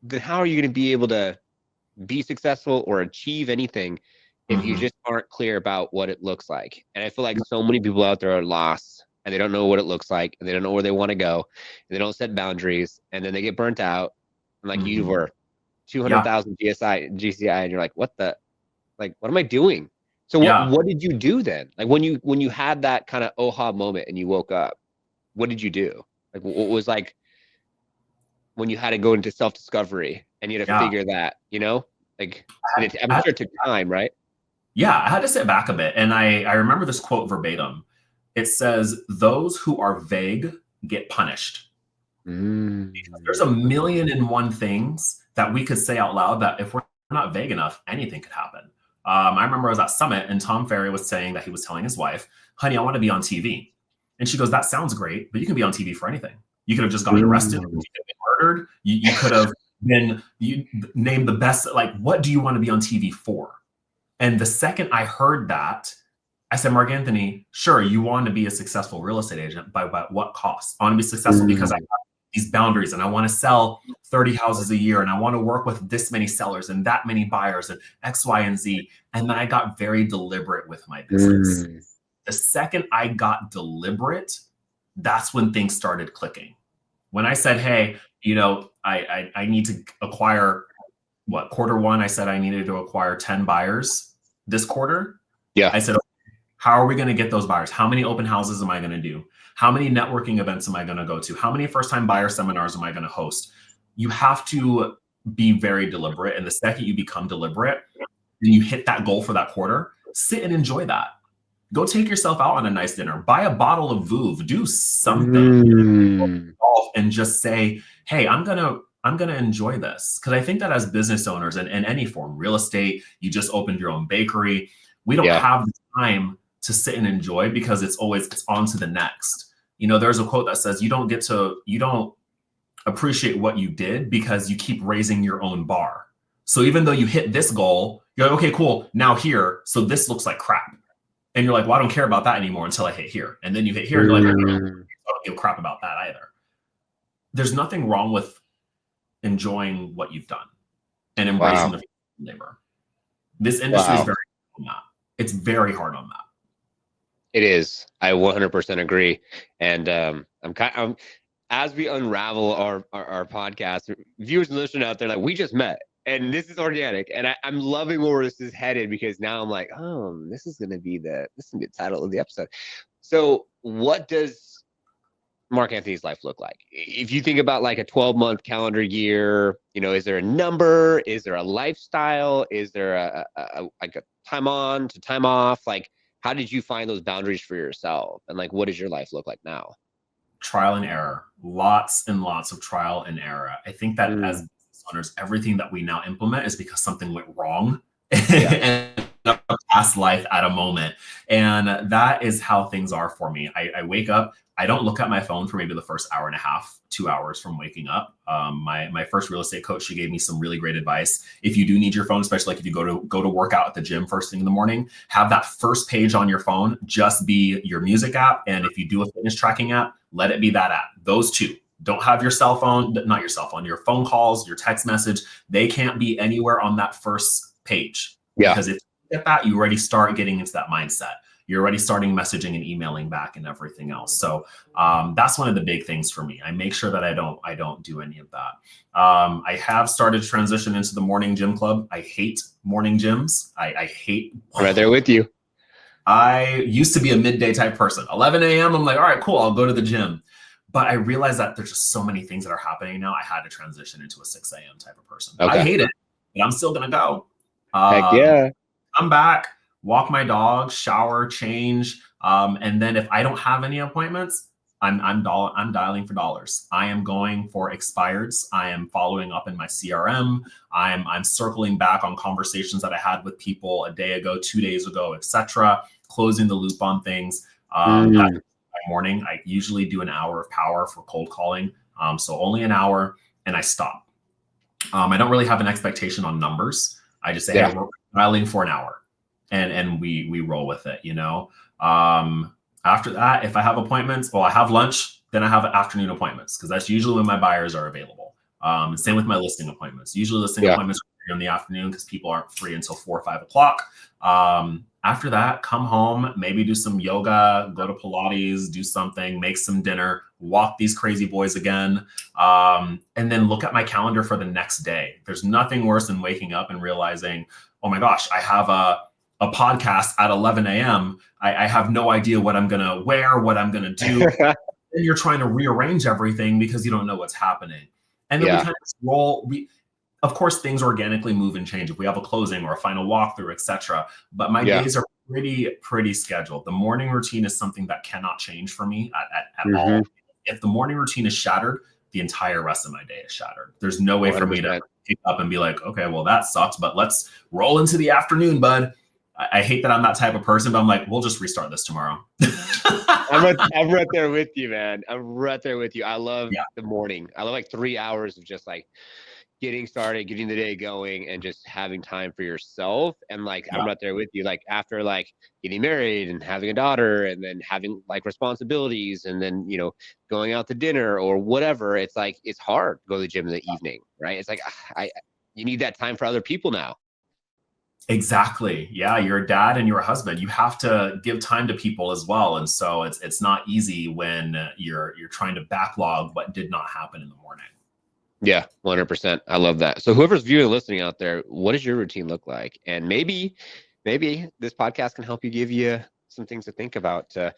then how are you going to be able to be successful or achieve anything if you just aren't clear about what it looks like? And I feel like so many people out there are lost, and they don't know what it looks like, and they don't know where they want to go, and they don't set boundaries, and then they get burnt out. And like you were 200,000 GCI, and you're like, what am I doing? So what did you do then? Like when you had that kind of aha moment and you woke up, what did you do? Like what was like when you had to go into self-discovery and you had to figure that, like, I'm sure it took time, right? Yeah, I had to sit back a bit. And I remember this quote verbatim. It says, those who are vague get punished. Because there's 1,000,001 things that we could say out loud that if we're not vague enough, anything could happen. I remember I was at Summit and Tom Ferry was saying that he was telling his wife, honey, I want to be on TV. And she goes, that sounds great, but you can be on TV for anything. You could have just gotten arrested. You could have been murdered. You could have been named the best. Like, what do you want to be on TV for? And the second I heard that, I said, MarkAnthony, sure, you want to be a successful real estate agent, but what cost? I want to be successful because I have these boundaries and I want to sell 30 houses a year and I want to work with this many sellers and that many buyers and X, Y, and Z. And then I got very deliberate with my business. The second I got deliberate, that's when things started clicking. When I said, hey, I need to acquire Q1, I said I needed to acquire 10 buyers this quarter. Yeah. I said, how are we going to get those buyers? How many open houses am I going to do? How many networking events am I going to go to? How many first-time buyer seminars am I going to host? You have to be very deliberate. And the second you become deliberate and you hit that goal for that quarter, sit and enjoy that. Go take yourself out on a nice dinner. Buy a bottle of Vouv. Do something. And just say, hey, I'm gonna enjoy this. Because I think that as business owners in any form, real estate, you just opened your own bakery, we don't have the time to sit and enjoy because it's on to the next. There's a quote that says you don't appreciate what you did because you keep raising your own bar. So even though you hit this goal, you're like, okay, cool, now here, so this looks like crap. And you're like, well, I don't care about that anymore until I hit here. And then you hit here and you're like, I don't give a crap about that either. There's nothing wrong with enjoying what you've done and embracing the labor. This industry is very hard on that. It's very hard on that. It is. I 100% agree. And I'm as we unravel our podcast, viewers and listeners out there, like we just met. And this is organic, and I'm loving where this is headed because now I'm like, this is gonna be the title of the episode. So, what does MarkAnthony's life look like? If you think about like a 12-month calendar year, is there a number? Is there a lifestyle? Is there a like a time on to time off? Like, how did you find those boundaries for yourself? And like, what does your life look like now? Trial and error, lots and lots of trial and error. I think that as business owners, everything that we now implement is because something went wrong and a past life at a moment. And that is how things are for me. I wake up, I don't look at my phone for maybe the first hour and a half, 2 hours from waking up. My first real estate coach, she gave me some really great advice. If you do need your phone, especially like if you go to work out at the gym first thing in the morning, have that first page on your phone just be your music app. And if you do a fitness tracking app, let it be that app. Those two. Don't have your cell phone, not your cell phone, your phone calls, your text message. They can't be anywhere on that first page. Because if you get that, you already start getting into that mindset. You're already starting messaging and emailing back and everything else. So that's one of the big things for me. I make sure that I don't do any of that. I have started to transition into the morning gym club. I hate morning gyms. I hate. I'm right there with you. I used to be a midday type person. 11 a.m. I'm like, all right, cool. I'll go to the gym. But I realized that there's just so many things that are happening now. I had to transition into a 6 a.m. type of person. Okay. I hate it, but I'm still going to go. Heck yeah. Come back, walk my dog, shower, change. And then if I don't have any appointments, I'm dialing for dollars. I am going for expireds. I am following up in my CRM. I'm circling back on conversations that I had with people a day ago, 2 days ago, etc. Closing the loop on things. That morning, I usually do an hour of power for cold calling. So only an hour, and I stop. I don't really have an expectation on numbers. I just say, hey, we're dialing for an hour, and we roll with it, you know. After that, if I have appointments, well, I have lunch, then I have afternoon appointments because that's usually when my buyers are available. Same with my listing appointments. Usually listing appointments are in the afternoon because people aren't free until 4 or 5 o'clock. After that, come home, maybe do some yoga, go to Pilates, do something, make some dinner, walk these crazy boys again, and then look at my calendar for the next day. There's nothing worse than waking up and realizing, oh my gosh, I have a podcast at 11 a.m. I have no idea what I'm going to wear, what I'm going to do. Then you're trying to rearrange everything because you don't know what's happening. And then we kind of roll. Of course, things organically move and change if we have a closing or a final walkthrough, etc. But my days are pretty scheduled. The morning routine is something that cannot change for me at all. If the morning routine is shattered, the entire rest of my day is shattered. There's no way 100%. For me to pick up and be like, okay, well, that sucks, but let's roll into the afternoon, bud. I hate that I'm that type of person, but I'm like, we'll just restart this tomorrow. I'm right there with you, man. I'm right there with you. I love the morning. I love like 3 hours of just like getting started, getting the day going, and just having time for yourself. And like, I'm right there with you. Like after like getting married and having a daughter and then having like responsibilities and then, you know, going out to dinner or whatever, it's like, it's hard to go to the gym in the evening, right? It's like, you need that time for other people now. Exactly. Yeah. You're a dad and you're a husband. You have to give time to people as well. And so it's not easy when you're trying to backlog what did not happen in the morning. Yeah, 100%. I love that. So whoever's viewing and listening out there, what does your routine look like? And maybe this podcast can help give you some things to think about to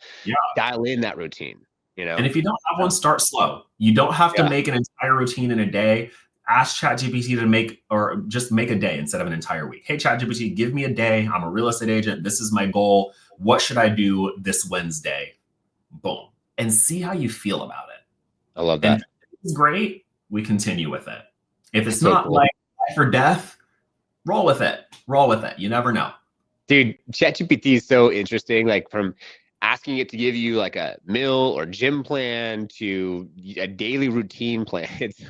dial in that routine, you know? And if you don't have one, start slow. You don't have to make an entire routine in a day. Ask ChatGPT to make a day instead of an entire week. Hey, ChatGPT, give me a day. I'm a real estate agent. This is my goal. What should I do this Wednesday? Boom. And see how you feel about it. I love that. And if it's great, we continue with it. If it's not like life or death, roll with it. Roll with it. You never know. Dude, ChatGPT is so interesting. Like from asking it to give you like a meal or gym plan to a daily routine plan. It's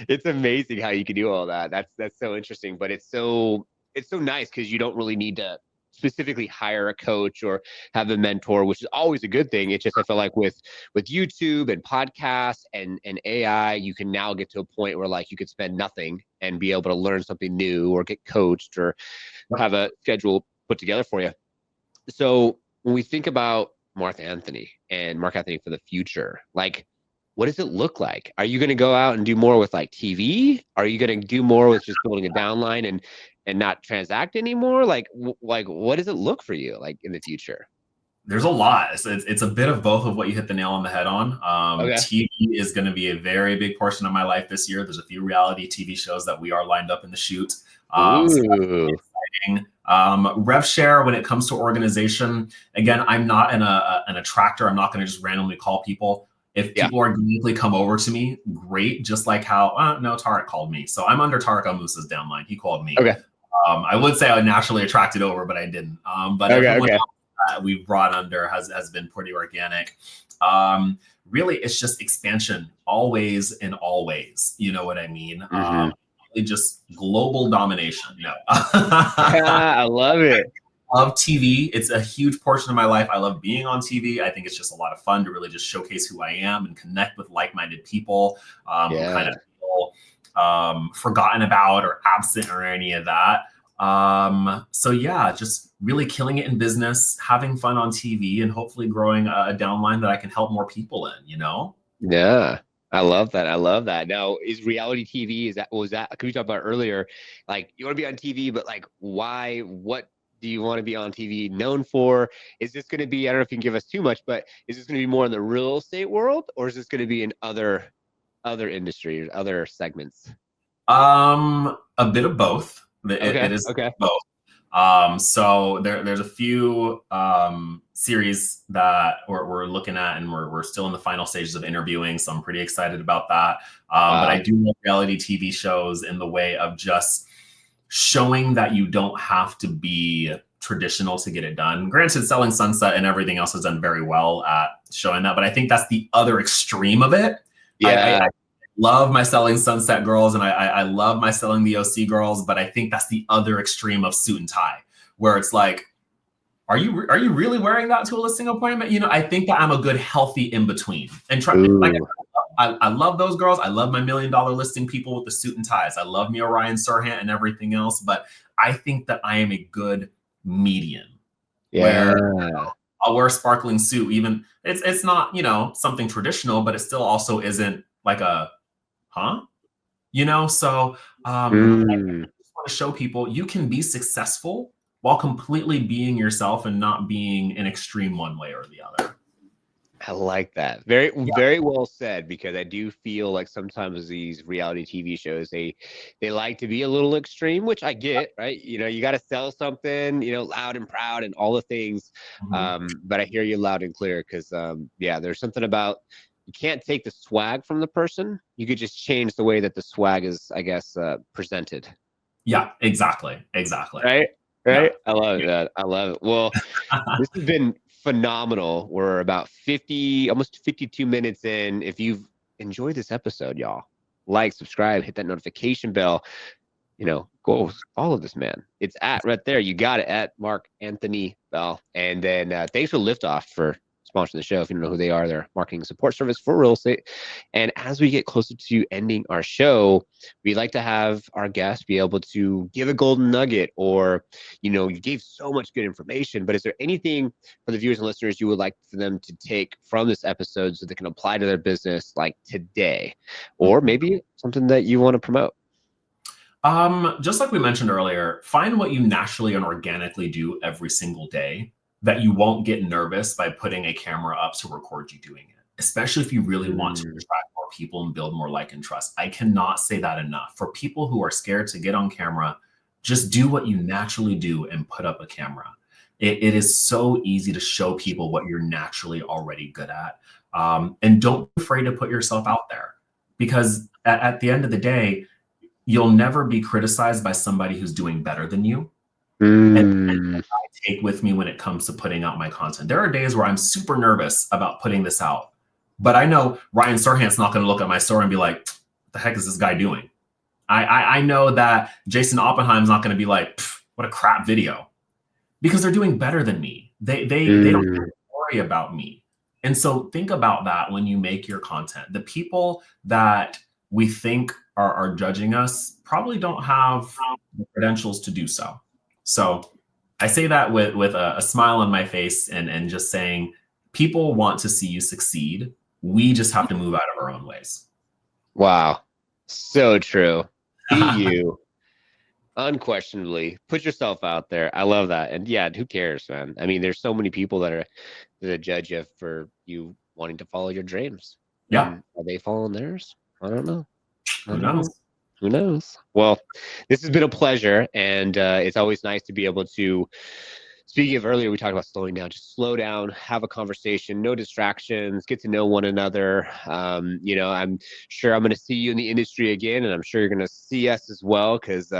it's amazing how you can do all that. That's so interesting, but it's so nice because you don't really need to specifically hire a coach or have a mentor, which is always a good thing. It's just, I feel like with YouTube and podcasts and AI, you can now get to a point where like you could spend nothing and be able to learn something new or get coached or have a schedule put together for you. So when we think about MarkAnthony and MarkAnthony for the future, like, what does it look like? Are you going to go out and do more with like TV? Are you going to do more with just building a downline and not transact anymore? Like what does it look for you like in the future? There's a lot. It's a bit of both of what you hit the nail on the head on. TV is going to be a very big portion of my life this year. There's a few reality TV shows that we are lined up in the shoot. So thing. Rev share when it comes to organization. Again, I'm not an attractor. I'm not going to just randomly call people. If people organically come over to me, great. Just like how, no, Tarek called me. So I'm under Tarek Al-Musa's downline. He called me. Okay. I would say I naturally attracted over, but I didn't. But everyone else that we've brought under has been pretty organic. Really, it's just expansion, always and always. You know what I mean? Just global domination. No. I love it. Love TV. It's a huge portion of my life. I love being on TV. I think it's just a lot of fun to really just showcase who I am and connect with like-minded people who kind of feel forgotten about or absent or any of that. So yeah, just really killing it in business, having fun on TV, and hopefully growing a downline that I can help more people in, you know? Yeah. I love that. I love that. Now, is reality TV, could we talk about earlier, like you want to be on TV, but like why, what do you want to be on TV known for? Is this going to be, I don't know if you can give us too much, but is this going to be more in the real estate world, or is this going to be in other industries, other segments? A bit of both. It is both. So there's a few series that we're looking at, and we're still in the final stages of interviewing. So I'm pretty excited about that. But I do love reality TV shows in the way of just showing that you don't have to be traditional to get it done. Granted, Selling Sunset and everything else has done very well at showing that, but I think that's the other extreme of it. I love my Selling Sunset girls, and I love my Selling the OC girls, but I think that's the other extreme of suit and tie, where it's like, are you really wearing that to a listing appointment? You know, I think that I'm a good healthy in between. And try, like, I love those girls. I love my $1 million listing people with the suit and ties. I love me Orion Serhant and everything else, but I think that I am a good median. Where I'll wear a sparkling suit, even it's not, you know, something traditional, but it still also isn't like a you know, so I just want to show people you can be successful while completely being yourself and not being an extreme one way or the other. I like that. Very, very well said, because I do feel like sometimes these reality TV shows, they like to be a little extreme, which I get, right? You know, you got to sell something, you know, loud and proud and all the things. But I hear you loud and clear, because there's something about, you can't take the swag from the person. You could just change the way that the swag is, I guess, presented. Yeah, exactly. Right? Yeah. I love that. I love it. Well, this has been phenomenal. We're about almost 52 minutes in. If you've enjoyed this episode, y'all, like, subscribe, hit that notification bell. You know, go follow this man. It's right there. You got it, at MarkAnthony Ball. And then thanks for Liftoff for sponsoring the show. If you don't know who they are, they're marketing support service for real estate. And as we get closer to ending our show, we like to have our guests be able to give a golden nugget, or, you know, you gave so much good information, but is there anything for the viewers and listeners you would like for them to take from this episode so they can apply to their business, like today, or maybe something that you want to promote? Just like we mentioned earlier, find what you naturally and organically do every single day, that you won't get nervous by putting a camera up to record you doing it, especially if you really want to attract more people and build more like and trust. I cannot say that enough. For people who are scared to get on camera, just do what you naturally do and put up a camera. It is so easy to show people what you're naturally already good at. And don't be afraid to put yourself out there, because at the end of the day, you'll never be criticized by somebody who's doing better than you. And I take with me when it comes to putting out my content. There are days where I'm super nervous about putting this out, but I know Ryan Serhant's not going to look at my story and be like, "What the heck is this guy doing?" I know that Jason Oppenheim's not going to be like, "What a crap video," because they're doing better than me. They don't worry about me. And so think about that when you make your content. The people that we think are judging us probably don't have the credentials to do so. So I say that with a smile on my face, and just saying, people want to see you succeed. We just have to move out of our own ways. Wow. So true. Be you. Unquestionably. Put yourself out there. I love that. And yeah, who cares, man? I mean, there's so many people that judge you for you wanting to follow your dreams. Yeah. Are they following theirs? I don't know. Who knows? Who knows? Well, this has been a pleasure, and it's always nice to be able to. Speaking of earlier, we talked about slowing down. Just slow down, have a conversation, no distractions, get to know one another. I'm sure I'm going to see you in the industry again, and I'm sure you're going to see us as well, because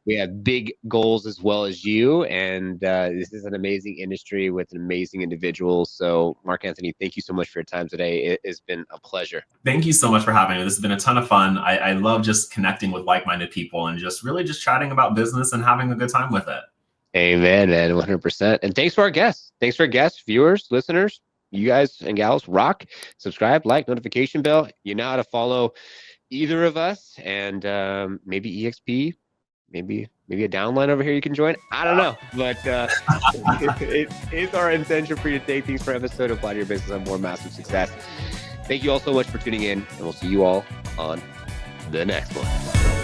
we have big goals as well as you. And this is an amazing industry with an amazing individuals. So, MarkAnthony, thank you so much for your time today. It has been a pleasure. Thank you so much for having me. This has been a ton of fun. I love just connecting with like-minded people and just really just chatting about business and having a good time with it. Amen, man, 100%. And thanks to our guests. Thanks to our guests, viewers, listeners. You guys and gals rock. Subscribe, like, notification bell. You know how to follow either of us, and maybe EXP, maybe a downline over here you can join. I don't know, but it's our intention for you to take things for episode, apply to your business, and more massive success. Thank you all so much for tuning in, and we'll see you all on the next one.